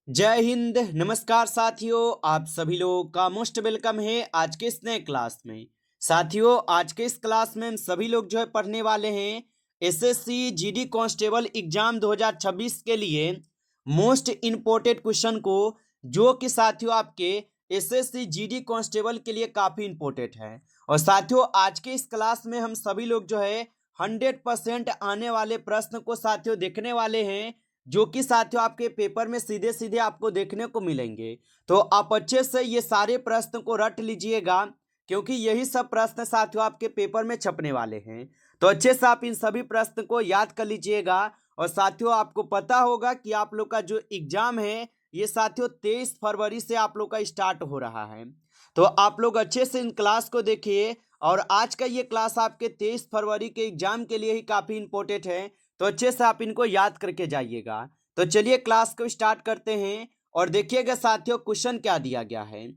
जय हिंद। नमस्कार साथियों, आप सभी लोगों का मोस्ट वेलकम है आज के इस नए क्लास में। साथियों, आज के इस क्लास में हम सभी लोग जो है पढ़ने वाले हैं एसएससी जीडी कांस्टेबल एग्जाम 2026 के लिए मोस्ट इम्पोर्टेंट क्वेश्चन को, जो कि साथियों आपके एसएससी जीडी कांस्टेबल के लिए काफी इंपॉर्टेंट है। और साथियों, आज के इस क्लास में हम सभी लोग जो है 100% आने वाले प्रश्न को साथियों देखने वाले हैं, जो कि साथियों आपके पेपर में सीधे सीधे आपको देखने को मिलेंगे। तो आप अच्छे से ये सारे प्रश्न को रट लीजिएगा, क्योंकि यही सब प्रश्न साथियों आपके पेपर में छपने वाले हैं। तो अच्छे से आप इन सभी प्रश्न को याद कर लीजिएगा। और साथियों, आपको पता होगा कि आप लोग का जो एग्जाम है ये साथियों 23 फरवरी से आप लोग का स्टार्ट हो रहा है। तो आप लोग अच्छे से इन क्लास को देखिए। और आज का ये क्लास आपके 23 फरवरी के एग्जाम के लिए ही काफी इंपॉर्टेंट है, तो अच्छे से आप इनको याद करके जाइएगा। तो चलिए क्लास को स्टार्ट करते हैं और देखिएगा साथियों क्वेश्चन क्या दिया गया है।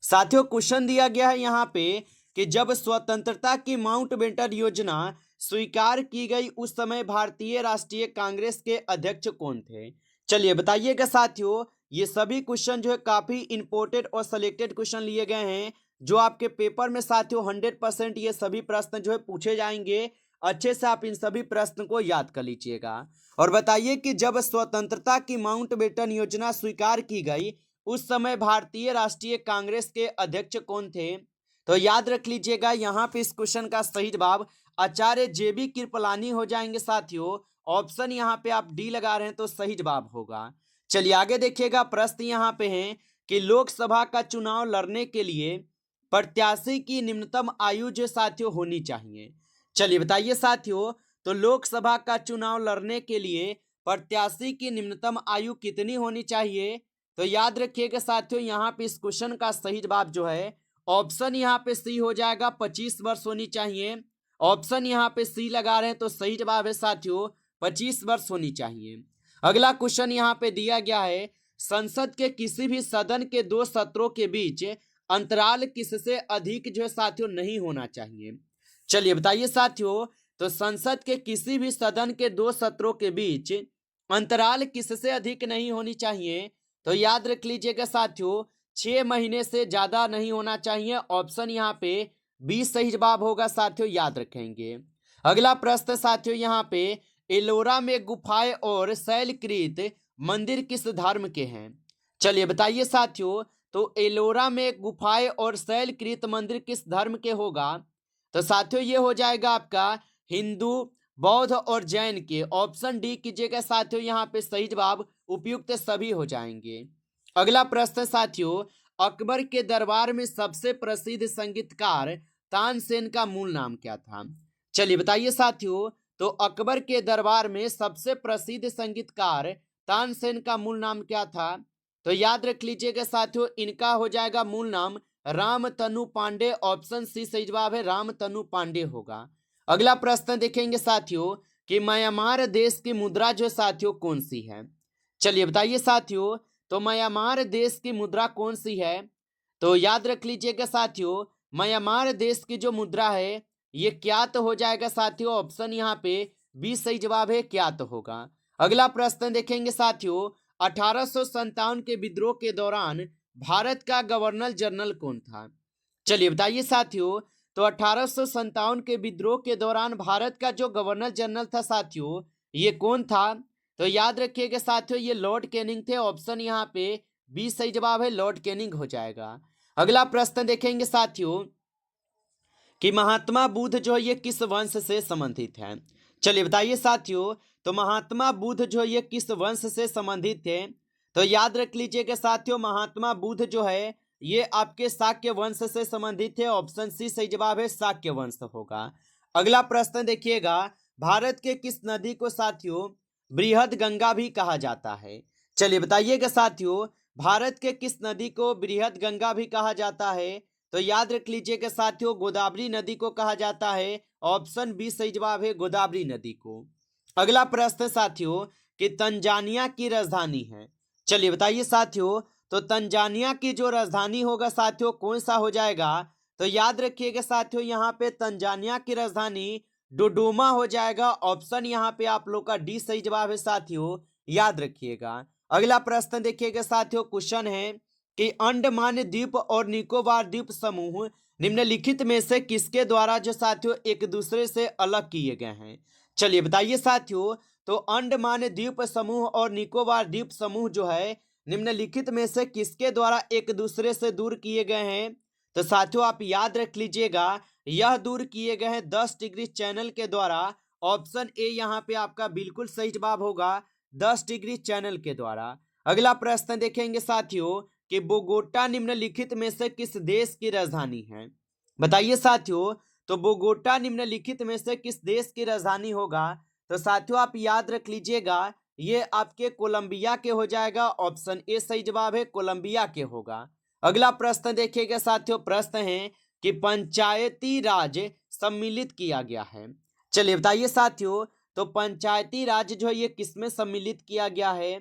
साथियों, क्वेश्चन दिया गया है यहाँ पे कि जब स्वतंत्रता की माउंटबेटन योजना स्वीकार की गई उस समय भारतीय राष्ट्रीय कांग्रेस के अध्यक्ष कौन थे। चलिए बताइएगा साथियों, ये सभी क्वेश्चन जो है काफी इंपॉर्टेंट और सिलेक्टेड क्वेश्चन लिए गए हैं, जो आपके पेपर में साथियों 100% ये सभी प्रश्न जो है पूछे जाएंगे। अच्छे से आप इन सभी प्रश्न को याद कर लीजिएगा। और बताइए कि जब स्वतंत्रता की माउंटबेटन योजना स्वीकार की गई उस समय भारतीय राष्ट्रीय कांग्रेस के अध्यक्ष कौन थे। तो याद रख लीजिएगा, यहाँ पे इस क्वेश्चन का सही जवाब आचार्य जेबी कृपलानी हो जाएंगे साथियों। ऑप्शन यहाँ पे आप डी लगा रहे हैं तो सही जवाब होगा। चलिए आगे देखिएगा, प्रश्न यहाँ पे है कि लोकसभा का चुनाव लड़ने के लिए प्रत्याशी की निम्नतम आयु जो साथियों होनी चाहिए। चलिए बताइए साथियों, तो लोकसभा का चुनाव लड़ने के लिए प्रत्याशी की निम्नतम आयु कितनी होनी चाहिए। तो याद रखिएगा साथियों, यहाँ पे इस क्वेश्चन का सही जवाब जो है ऑप्शन यहाँ पे सी हो जाएगा, 25 वर्ष होनी चाहिए। ऑप्शन यहाँ पे सी लगा रहे हैं तो सही जवाब है साथियों 25 वर्ष होनी चाहिए। अगला क्वेश्चन यहाँ पे दिया गया है, संसद के किसी भी सदन के दो सत्रों के बीच अंतराल किससे अधिक जो है साथियों नहीं होना चाहिए। चलिए बताइए साथियों, तो संसद के किसी भी सदन के दो सत्रों के बीच अंतराल किससे अधिक नहीं होनी चाहिए। तो याद रख लीजिएगा साथियों 6 महीने से ज्यादा नहीं होना चाहिए। ऑप्शन यहाँ पे 20 सही जवाब होगा साथियों, याद रखेंगे। अगला प्रश्न साथियों यहाँ पे, एलोरा में गुफाएं और शैलकृत मंदिर किस धर्म के हैं। चलिए बताइए साथियों, तो एलोरा में गुफाएं और शैलकृत मंदिर किस धर्म के होगा। तो साथियों ये हो जाएगा आपका हिंदू, बौद्ध और जैन के। ऑप्शन डी कीजिएगा साथियों, यहाँ पे सही जवाब उपयुक्त सभी हो जाएंगे। अगला प्रश्न साथियों, अकबर के दरबार में सबसे प्रसिद्ध संगीतकार तानसेन का मूल नाम क्या था। चलिए बताइए साथियों, तो अकबर के दरबार में सबसे प्रसिद्ध संगीतकार तानसेन का मूल नाम क्या था। तो याद रख लीजिएगा साथियों, इनका हो जाएगा मूल नाम रामतनु पांडे। ऑप्शन सी सही जवाब है, रामतनु पांडे होगा। अगला प्रश्न देखेंगे साथियों कि म्यांमार देश की मुद्रा जो साथियों कौन सी है। चलिए बताइए साथियों, तो म्यांमार देश की मुद्रा कौन सी है। तो याद रख लीजिएगा साथियों, म्यांमार देश की जो मुद्रा है ये क्यात हो जाएगा साथियों। ऑप्शन यहाँ पे 20 सही जवाब है, क्यात होगा। अगला प्रश्न देखेंगे साथियों, 1857 के विद्रोह के दौरान भारत का गवर्नर जनरल कौन था। चलिए बताइए साथियों, तो 1857 के विद्रोह के दौरान भारत का जो गवर्नर जनरल था साथियों ये कौन था। तो याद रखिएगा साथियों, ये लॉर्ड कैनिंग थे। ऑप्शन यहाँ पे 20 सही जवाब है, लॉर्ड कैनिंग हो जाएगा। अगला प्रश्न देखेंगे साथियों कि महात्मा बुद्ध जो है ये किस वंश से संबंधित है। चलिए बताइए साथियों, तो महात्मा बुद्ध जो है ये किस वंश से संबंधित थे। तो याद रख लीजिएगा साथियों, महात्मा बुद्ध जो है ये आपके शाक्य वंश से संबंधित है। ऑप्शन सी सही जवाब है, शाक्य वंश होगा। अगला प्रश्न देखिएगा, भारत के किस नदी को साथियों बृहद गंगा भी कहा जाता है। चलिए बताइएगा साथियों, भारत के किस नदी को बृहद गंगा भी कहा जाता है। तो याद रख लीजिएगा साथियों, गोदावरी नदी को कहा जाता है। ऑप्शन बी सही जवाब है, गोदावरी नदी को। अगला प्रश्न साथियों कि तंजानिया की राजधानी है। चलिए बताइए साथियों, तो तंजानिया की जो राजधानी होगा साथियों कौन सा हो जाएगा। तो याद रखिएगा साथियों, यहाँ पे तंजानिया की राजधानी डोडोमा हो जाएगा। ऑप्शन यहाँ पे आप लोग का डी सही जवाब है साथियों, याद रखिएगा। अगला प्रश्न देखिएगा साथियों, क्वेश्चन है कि अंडमान द्वीप और निकोबार द्वीप समूह निम्नलिखित में से किसके द्वारा जो साथियों एक दूसरे से अलग किए गए हैं। चलिए बताइए साथियों, तो अंडमान द्वीप समूह और निकोबार द्वीप समूह जो है निम्नलिखित में से किसके द्वारा एक दूसरे से दूर किए गए हैं। तो साथियों आप याद रख लीजिएगा, यह दूर किए गए हैं 10 डिग्री चैनल के द्वारा। ऑप्शन ए यहाँ पे आपका बिल्कुल सही जवाब होगा, 10 डिग्री चैनल के द्वारा। अगला प्रश्न देखेंगे साथियों कि बोगोटा निम्नलिखित में से किस देश की राजधानी है। बताइए साथियों, तो बोगोटा निम्नलिखित में से किस देश की राजधानी होगा। तो साथियों आप याद रख लीजिएगा, ये आपके कोलंबिया के हो जाएगा। ऑप्शन ए सही जवाब है, कोलंबिया के होगा। अगला प्रश्न देखिएगा साथियों, प्रश्न है कि पंचायती राज सम्मिलित किया गया है। चलिए बताइए साथियों, तो पंचायती राज जो है ये किसमें सम्मिलित किया गया है।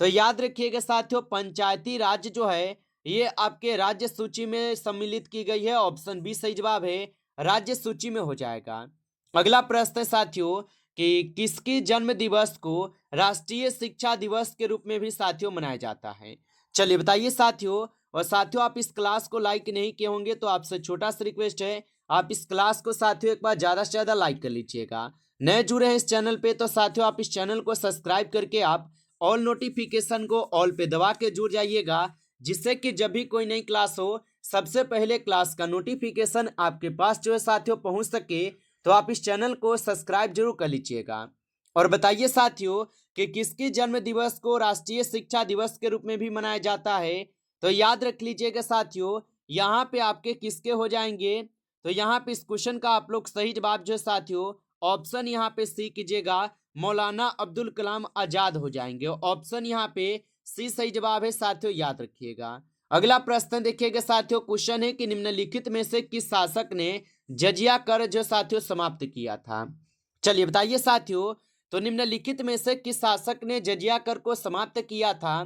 तो याद रखिएगा साथियों, पंचायती राज जो है ये आपके राज्य सूची में सम्मिलित की गई है। ऑप्शन बी सही जवाब है, राज्य सूची में हो जाएगा। अगला प्रश्न है साथियों कि किसकी जन्म दिवस को राष्ट्रीय शिक्षा दिवस के रूप में भी साथियों मनाया जाता है। चलिए बताइए साथियों, और साथियों आप इस क्लास को लाइक नहीं किए होंगे तो आपसे छोटा सा रिक्वेस्ट है, आप इस क्लास को साथियों एक बार ज्यादा से ज्यादा लाइक कर लीजिएगा। नए जुड़े हैं इस चैनल पे तो साथियों आप इस चैनल को सब्सक्राइब करके आप ऑल नोटिफिकेशन को ऑल पे दबा के जुड़ जाइएगा, जिससे कि जब भी कोई नई क्लास हो सबसे पहले क्लास का नोटिफिकेशन आपके पास जो है साथियों पहुंच सके। तो आप इस चैनल को सब्सक्राइब जरूर कर लीजिएगा। और बताइए साथियों कि किसकी जन्म दिवस को राष्ट्रीय शिक्षा दिवस के रूप में भी मनाया जाता है। तो याद रख लीजिएगा साथियों, यहाँ पे आपके किसके हो जाएंगे। तो यहाँ पे इस क्वेश्चन का आप लोग सही जवाब जो है साथियों ऑप्शन यहाँ पे सी कीजिएगा, मौलाना अब्दुल कलाम आजाद हो जाएंगे। ऑप्शन यहाँ पे सी सही जवाब है साथियों, याद रखिएगा। अगला प्रश्न देखिएगा साथियों, क्वेश्चन है कि निम्नलिखित में से किस शासक ने जजिया कर जो साथियों समाप्त किया था। चलिए बताइए साथियों, तो निम्नलिखित में से किस शासक ने जजिया कर को समाप्त किया था।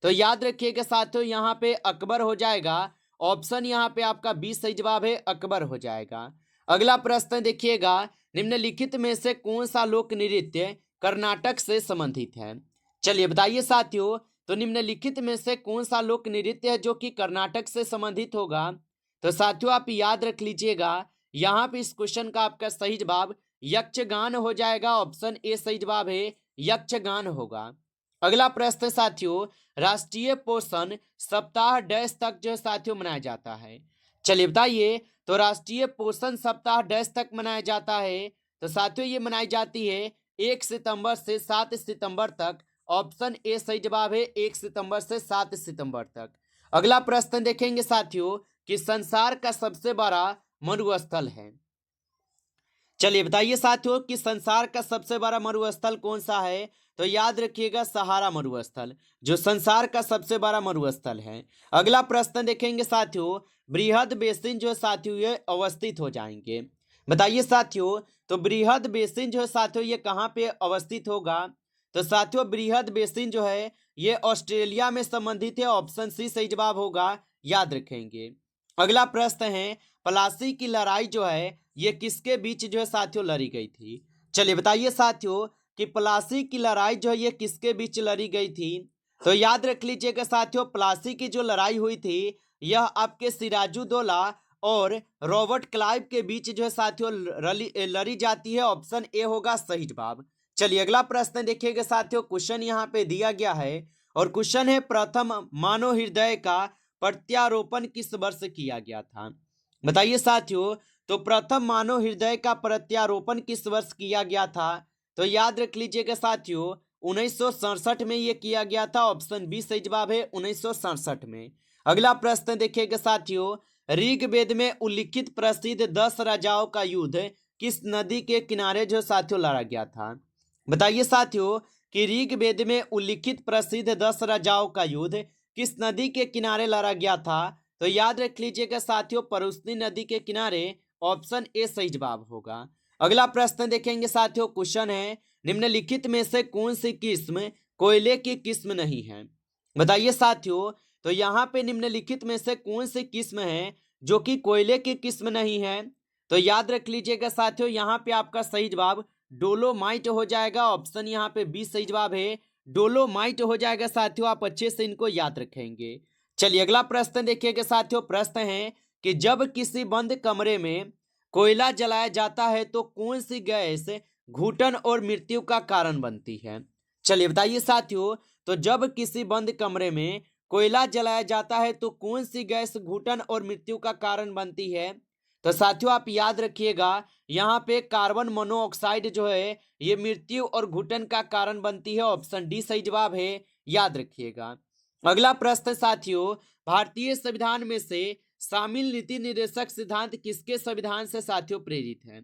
तो याद रखिएगा साथियों, यहाँ पे अकबर हो जाएगा। ऑप्शन यहाँ पे आपका बी सही जवाब है, अकबर हो जाएगा। अगला प्रश्न देखिएगा, निम्नलिखित में से कौन सा लोक नृत्य कर्नाटक से संबंधित है। चलिए बताइए साथियों, तो निम्नलिखित में से कौन सा लोक नृत्य है जो कि कर्नाटक से संबंधित होगा। तो साथियों आप याद रख लीजिएगा, यहाँ पे इस क्वेश्चन का आपका सही जवाब यक्षगान हो जाएगा। ऑप्शन ए सही जवाब है, यक्षगान होगा। अगला प्रश्न साथियों, राष्ट्रीय पोषण सप्ताह डैश तक जो साथियों मनाया जाता है। चलिए बताइए, तो राष्ट्रीय पोषण सप्ताह डैश तक मनाया जाता है। तो साथियों ये मनाई जाती है 1 सितंबर से 7 सितंबर तक। ऑप्शन ए सही जवाब है, 1 सितंबर से 7 सितंबर तक। अगला प्रश्न देखेंगे साथियों कि संसार का सबसे बड़ा मरुस्थल है। चलिए बताइए साथियों कि संसार का सबसे बड़ा मरुस्थल कौन सा है। तो याद रखिएगा, सहारा मरुस्थल जो संसार का सबसे बड़ा मरुस्थल है। अगला प्रश्न देखेंगे साथियों, बृहद बेसिन जो है साथियों ये अवस्थित हो जाएंगे। बताइए साथियों, तो बृहद बेसिन जो है साथियों ये कहाँ पे अवस्थित होगा। तो साथियों बृहद बेसिन जो है ये ऑस्ट्रेलिया में संबंधित है। ऑप्शन सी सही जवाब होगा, याद रखेंगे। अगला प्रश्न है, प्लासी की लड़ाई जो है ये किसके बीच जो है साथियों लड़ी गई थी। चलिए बताइए साथियों कि प्लासी की लड़ाई जो है ये किसके बीच लड़ी गई थी। तो याद रख लीजिएगा साथियों, प्लासी की जो लड़ाई हुई थी यह आपके सिराजुद्दौला और रॉबर्ट क्लाइव के बीच जो है साथियों लड़ी जाती है। ऑप्शन ए होगा सही जवाब। चलिए अगला प्रश्न देखिएगा साथियों, क्वेश्चन यहाँ पे दिया गया है और क्वेश्चन है प्रथम मानव हृदय का प्रत्यारोपण किस वर्ष किया गया था। बताइए साथियों, तो प्रथम मानव हृदय का प्रत्यारोपण किस वर्ष किया गया था। तो याद रख लीजिएगा साथियों 1967 में यह किया गया था। ऑप्शन बी सही जवाब है, 1967 में। अगला प्रश्न देखिएगा साथियों, ऋग्वेद में उल्लिखित प्रसिद्ध 10 राजाओं का युद्ध किस नदी के किनारे जो साथियों लड़ा गया था। बताइए साथियों कि ऋग्वेद में उल्लिखित प्रसिद्ध 10 राजाओं का युद्ध किस नदी के किनारे लड़ा गया था। तो याद रख लीजिएगा साथियों, परुस्नी नदी के किनारे। ऑप्शन ए सही जवाब होगा। अगला प्रश्न देखेंगे साथियों, क्वेश्चन है निम्नलिखित में से कौन सी किस्म कोयले की किस्म नहीं है। बताइए साथियों, तो यहाँ पे निम्नलिखित में से कौन सी किस्म है जो कि कोयले की किस्म नहीं है। तो याद रख लीजिएगा साथियों, यहाँ पे आपका सही जवाब डोलोमाइट हो जाएगा। ऑप्शन यहाँ पे बी सही जवाब है, डोलोमाइट हो जाएगा साथियों। आप अच्छे से इनको याद रखेंगे। चलिए अगला प्रश्न देखिएगा साथियों। प्रश्न है कि जब किसी बंद कमरे में कोयला जलाया जाता है तो कौन सी गैस घुटन और मृत्यु का कारण बनती है? चलिए बताइए साथियों। तो जब किसी बंद कमरे में कोयला जलाया जाता है तो कौन सी गैस घुटन और मृत्यु का कारण बनती है? तो साथियों आप याद रखिएगा, यहाँ पे कार्बन मोनोऑक्साइड जो है ये मृत्यु और घुटन का कारण बनती है। ऑप्शन डी सही जवाब है, याद रखिएगा। अगला प्रश्न साथियों, भारतीय संविधान में से शामिल नीति निर्देशक सिद्धांत किसके संविधान से साथियों प्रेरित है?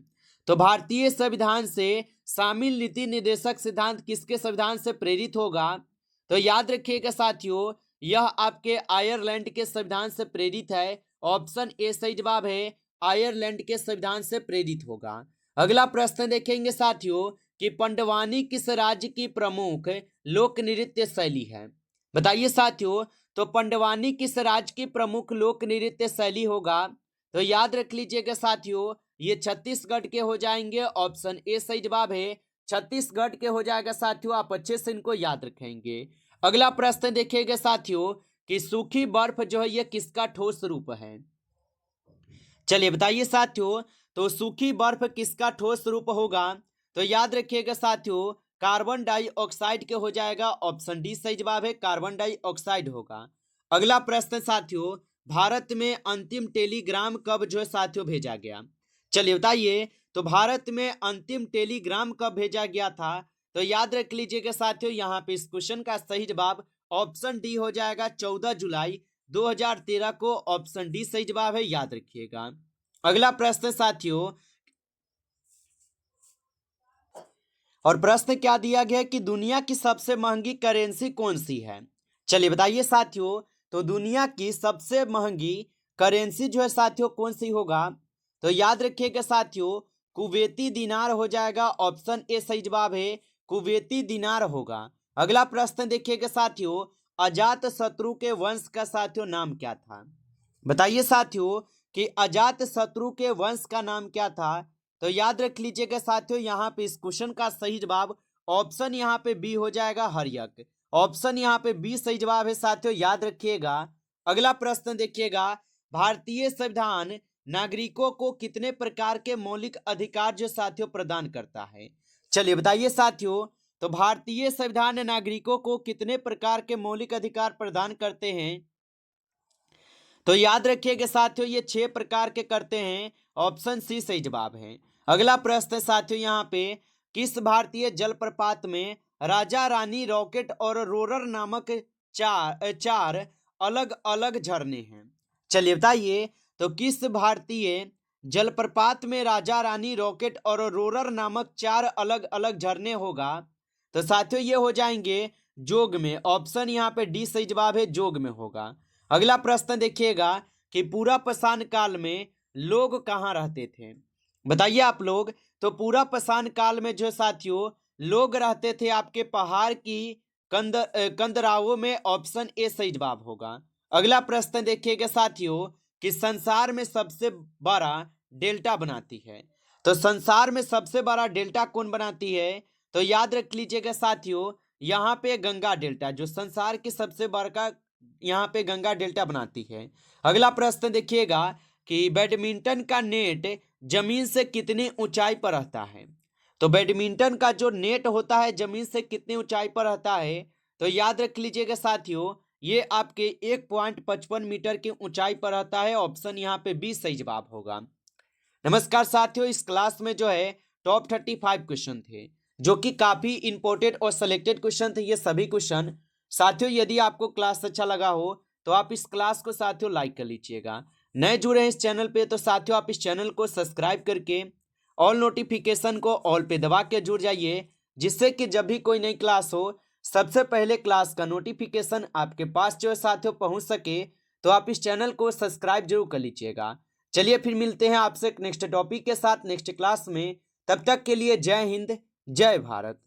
तो भारतीय संविधान से शामिल नीति निर्देशक सिद्धांत किसके संविधान से प्रेरित होगा? तो याद रखिएगा साथियों, यह आपके आयरलैंड के संविधान से प्रेरित है। ऑप्शन ए सही जवाब है, आयरलैंड के संविधान से प्रेरित होगा। अगला प्रश्न देखेंगे साथियों कि पंडवानी किस राज्य की प्रमुख लोक नृत्य शैली है? बताइए साथियों। तो पंडवानी किस राज्य की प्रमुख लोक नृत्य शैली होगा? तो याद रख लीजिएगा साथियों, ये छत्तीसगढ़ के हो जाएंगे। ऑप्शन ए सही जवाब है, छत्तीसगढ़ के हो जाएगा साथियों। आप अच्छे से इनको याद रखेंगे। अगला प्रश्न देखिएगा साथियों कि सूखी बर्फ जो है ये किसका ठोस रूप है? चलिए बताइए साथियों। तो सूखी बर्फ किसका ठोस रूप होगा? तो याद रखिएगा साथियों, कार्बन डाइऑक्साइड के हो जाएगा। ऑप्शन डी सही जवाब है, कार्बन डाइऑक्साइड होगा। अगला प्रश्न साथियों, भारत में अंतिम टेलीग्राम कब जो है साथियों भेजा गया? चलिए बताइए। तो भारत में अंतिम टेलीग्राम कब भेजा गया था? तो याद रख लीजिएगा साथियों, यहाँ पे इस क्वेश्चन का सही जवाब ऑप्शन डी हो जाएगा, 14 जुलाई 2013 को। ऑप्शन डी सही जवाब है, याद रखिएगा। अगला प्रश्न साथियों, और प्रश्न क्या दिया गया कि दुनिया की सबसे महंगी करेंसी कौन सी है? चलिए बताइए साथियों। तो दुनिया की सबसे महंगी करेंसी जो है साथियों कौन सी होगा? तो याद रखिएगा साथियों, कुवैती दिनार हो जाएगा। ऑप्शन ए सही जवाब है, कुवैती दिनार होगा। अगला प्रश्न देखिएगा साथियों, अजात शत्रु के वंश का साथियों नाम क्या था? बताइए साथियों कि अजात शत्रु के वंश का नाम क्या था? तो याद रख लीजिएगा साथियों, यहाँ पे इस क्वेश्चन का सही जवाब ऑप्शन यहाँ पे बी हो जाएगा, हर्यक। ऑप्शन यहाँ पे बी सही जवाब है साथियों, याद रखिएगा। अगला प्रश्न देखिएगा, भारतीय संविधान नागरिकों को कितने प्रकार के मौलिक अधिकार जो साथियों प्रदान करता है? चलिए बताइए साथियों। तो भारतीय संविधान नागरिकों को कितने प्रकार के मौलिक अधिकार प्रदान करते हैं? तो याद रखिएगा साथियों, ये 6 प्रकार के करते हैं। ऑप्शन सी सही जवाब है। अगला प्रश्न साथियों, यहाँ पे किस भारतीय जलप्रपात में राजा रानी रॉकेट और रोरर नामक चार अलग अलग झरने हैं? चलिए बताइए। तो किस भारतीय जलप्रपात में राजा रानी रॉकेट और रोरर नामक 4 अलग अलग झरने होगा? तो साथियों ये हो जाएंगे जोग में। ऑप्शन यहाँ पे डी सही जवाब है, जोग में होगा। अगला प्रश्न देखिएगा कि पूरा पाषाण काल में लोग कहाँ रहते थे? बताइए आप लोग। तो पूरा पाषाण काल में जो साथियों लोग रहते थे आपके पहाड़ की कंदराओं में। ऑप्शन ए सही जवाब होगा। अगला प्रश्न देखिएगा साथियों कि संसार में सबसे बड़ा डेल्टा बनाती है। तो संसार में सबसे बड़ा डेल्टा कौन बनाती है? तो याद रख लीजिएगा साथियों, यहाँ पे गंगा डेल्टा जो संसार की सबसे बड़ा यहाँ पे गंगा डेल्टा बनाती है। अगला प्रश्न देखिएगा कि बैडमिंटन का नेट जमीन से कितनी ऊंचाई पर रहता है? तो बैडमिंटन का जो नेट होता है जमीन से कितनी ऊंचाई पर रहता है? तो याद रख लीजिएगा साथियों, ये आपके 1.55 मीटर की ऊंचाई पर रहता है। ऑप्शन यहाँ पे बी सही जवाब होगा। नमस्कार साथियों, इस क्लास में जो है टॉप 35 क्वेश्चन थे जो कि काफी इंपॉर्टेंट और सिलेक्टेड क्वेश्चन थे। ये सभी क्वेश्चन साथियों, यदि आपको क्लास अच्छा लगा हो तो आप इस क्लास को साथियों लाइक कर लीजिएगा। नए जुड़े हैं इस चैनल पे तो साथियों आप इस चैनल को सब्सक्राइब करके ऑल नोटिफिकेशन को ऑल पे दबा के जुड़ जाइए, जिससे कि जब भी कोई नई क्लास हो सबसे पहले क्लास का नोटिफिकेशन आपके पास जो है साथियों पहुंच सके। तो आप इस चैनल को सब्सक्राइब जरूर कर लीजिएगा। चलिए फिर मिलते हैं आपसे नेक्स्ट टॉपिक के साथ नेक्स्ट क्लास में। तब तक के लिए जय हिंद, जय भारत।